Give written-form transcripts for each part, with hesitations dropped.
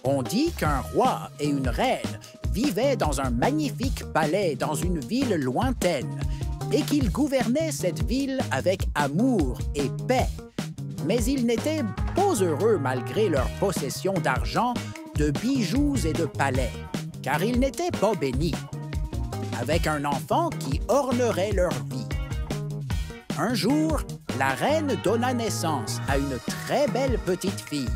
On dit qu'un roi et une reine vivaient dans un magnifique palais dans une ville lointaine et qu'ils gouvernaient cette ville avec amour et paix. Mais ils n'étaient pas heureux malgré leur possession d'argent, de bijoux et de palais, car ils n'étaient pas bénis, avec un enfant qui ornerait leur vie. Un jour, la reine donna naissance à une très belle petite fille.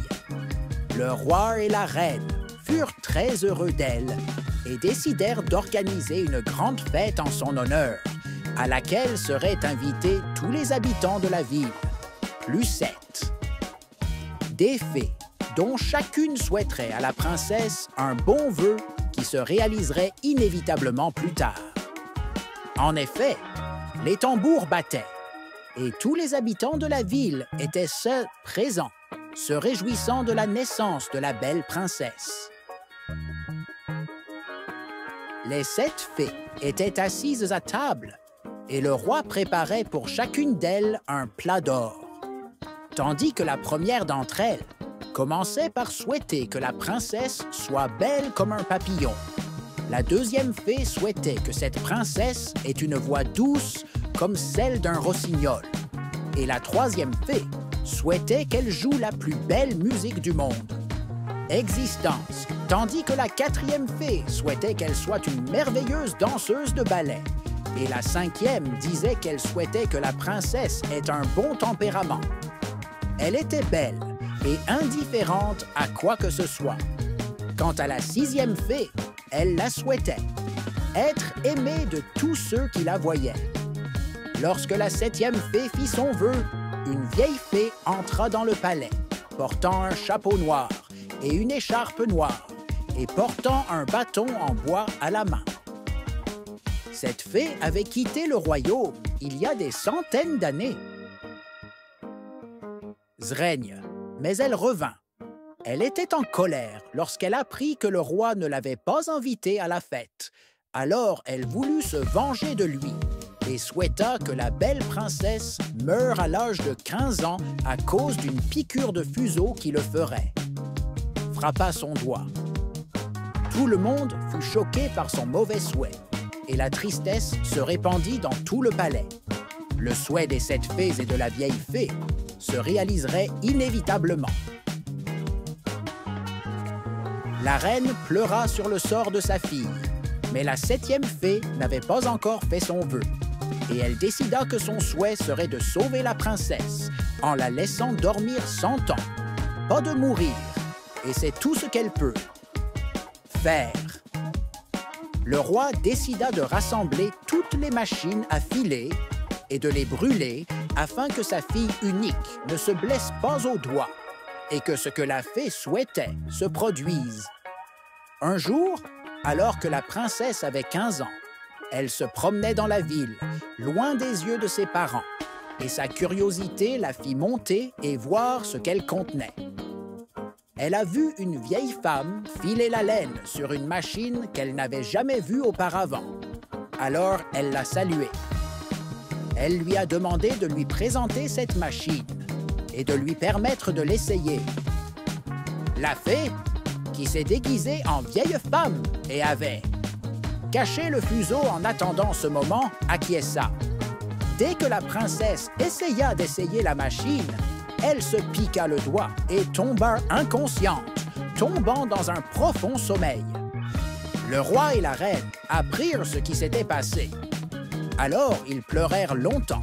Le roi et la reine furent très heureux d'elle et décidèrent d'organiser une grande fête en son honneur, à laquelle seraient invités tous les habitants de la ville, plus 7. Des fées, dont chacune souhaiterait à la princesse un bon vœu qui se réaliserait inévitablement plus tard. En effet, les tambours battaient, et tous les habitants de la ville étaient seuls présents, se réjouissant de la naissance de la belle princesse. Les 7 fées étaient assises à table, et le roi préparait pour chacune d'elles un plat d'or, tandis que la première d'entre elles commençait par souhaiter que la princesse soit belle comme un papillon. La deuxième fée souhaitait que cette princesse ait une voix douce comme celle d'un rossignol. Et la troisième fée souhaitait qu'elle joue la plus belle musique du monde, Existence, tandis que la quatrième fée souhaitait qu'elle soit une merveilleuse danseuse de ballet. Et la cinquième disait qu'elle souhaitait que la princesse ait un bon tempérament. Elle était belle et indifférente à quoi que ce soit. Quant à la sixième fée, elle la souhaitait, être aimée de tous ceux qui la voyaient. Lorsque la septième fée fit son vœu, une vieille fée entra dans le palais, portant un chapeau noir et une écharpe noire, et portant un bâton en bois à la main. Cette fée avait quitté le royaume il y a des centaines d'années. Zraigne, mais elle revint. Elle était en colère lorsqu'elle apprit que le roi ne l'avait pas invitée à la fête. Alors elle voulut se venger de lui et souhaita que la belle princesse meure à l'âge de 15 ans à cause d'une piqûre de fuseau qui le ferait. Frappa son doigt. Tout le monde fut choqué par son mauvais souhait, et la tristesse se répandit dans tout le palais. Le souhait des 7 fées et de la vieille fée se réaliserait inévitablement. La reine pleura sur le sort de sa fille, mais la 7e fée n'avait pas encore fait son vœu, et elle décida que son souhait serait de sauver la princesse en la laissant dormir 100 ans, pas de mourir, et c'est tout ce qu'elle peut faire. Le roi décida de rassembler toutes les machines à filer et de les brûler afin que sa fille unique ne se blesse pas au doigt et que ce que la fée souhaitait se produise. Un jour, alors que la princesse avait 15 ans, elle se promenait dans la ville, loin des yeux de ses parents, et sa curiosité la fit monter et voir ce qu'elle contenait. Elle a vu une vieille femme filer la laine sur une machine qu'elle n'avait jamais vue auparavant. Alors, elle l'a saluée. Elle lui a demandé de lui présenter cette machine et de lui permettre de l'essayer. La fée, qui s'est déguisée en vieille femme et avait caché le fuseau en attendant ce moment, acquiesça. Dès que la princesse essaya d'essayer la machine, elle se piqua le doigt et tomba inconsciente, tombant dans un profond sommeil. Le roi et la reine apprirent ce qui s'était passé. Alors ils pleurèrent longtemps,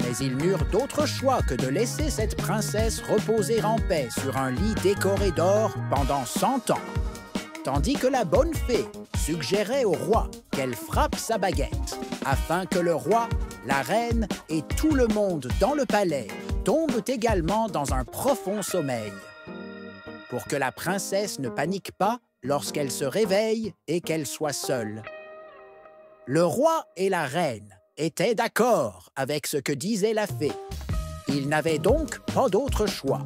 mais ils n'eurent d'autre choix que de laisser cette princesse reposer en paix sur un lit décoré d'or pendant 100 ans, tandis que la bonne fée suggérait au roi qu'elle frappe sa baguette, afin que le roi, la reine et tout le monde dans le palais tombent également dans un profond sommeil, pour que la princesse ne panique pas lorsqu'elle se réveille et qu'elle soit seule. Le roi et la reine étaient d'accord avec ce que disait la fée. Ils n'avaient donc pas d'autre choix.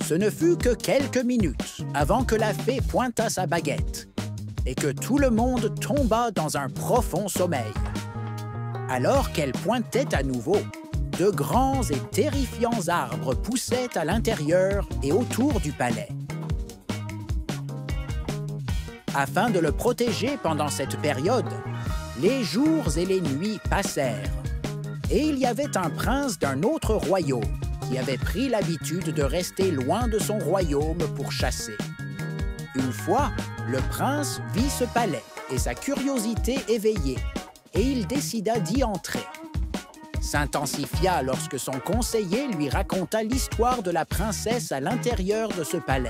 Ce ne fut que quelques minutes avant que la fée pointât sa baguette et que tout le monde tomba dans un profond sommeil. Alors qu'elle pointait à nouveau, de grands et terrifiants arbres poussaient à l'intérieur et autour du palais. Afin de le protéger pendant cette période, les jours et les nuits passèrent. Et il y avait un prince d'un autre royaume qui avait pris l'habitude de rester loin de son royaume pour chasser. Une fois, le prince vit ce palais et sa curiosité éveillée, et il décida d'y entrer. S'intensifia lorsque son conseiller lui raconta l'histoire de la princesse à l'intérieur de ce palais.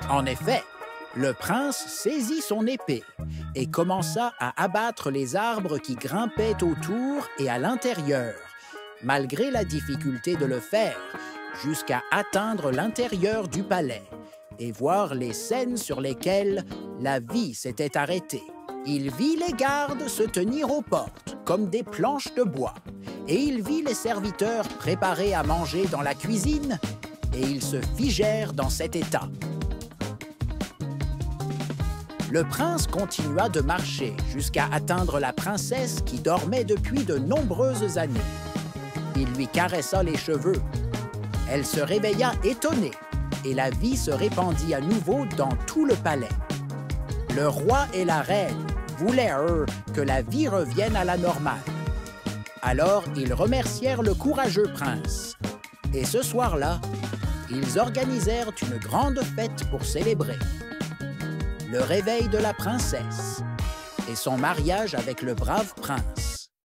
En effet, le prince saisit son épée et commença à abattre les arbres qui grimpaient autour et à l'intérieur, malgré la difficulté de le faire, jusqu'à atteindre l'intérieur du palais et voir les scènes sur lesquelles la vie s'était arrêtée. Il vit les gardes se tenir aux portes comme des planches de bois, et il vit les serviteurs préparer à manger dans la cuisine, et ils se figèrent dans cet état. Le prince continua de marcher jusqu'à atteindre la princesse qui dormait depuis de nombreuses années. Il lui caressa les cheveux. Elle se réveilla étonnée, et la vie se répandit à nouveau dans tout le palais. Le roi et la reine voulaient, eux, que la vie revienne à la normale. Alors, ils remercièrent le courageux prince. Et ce soir-là, ils organisèrent une grande fête pour célébrer le réveil de la princesse et son mariage avec le brave prince.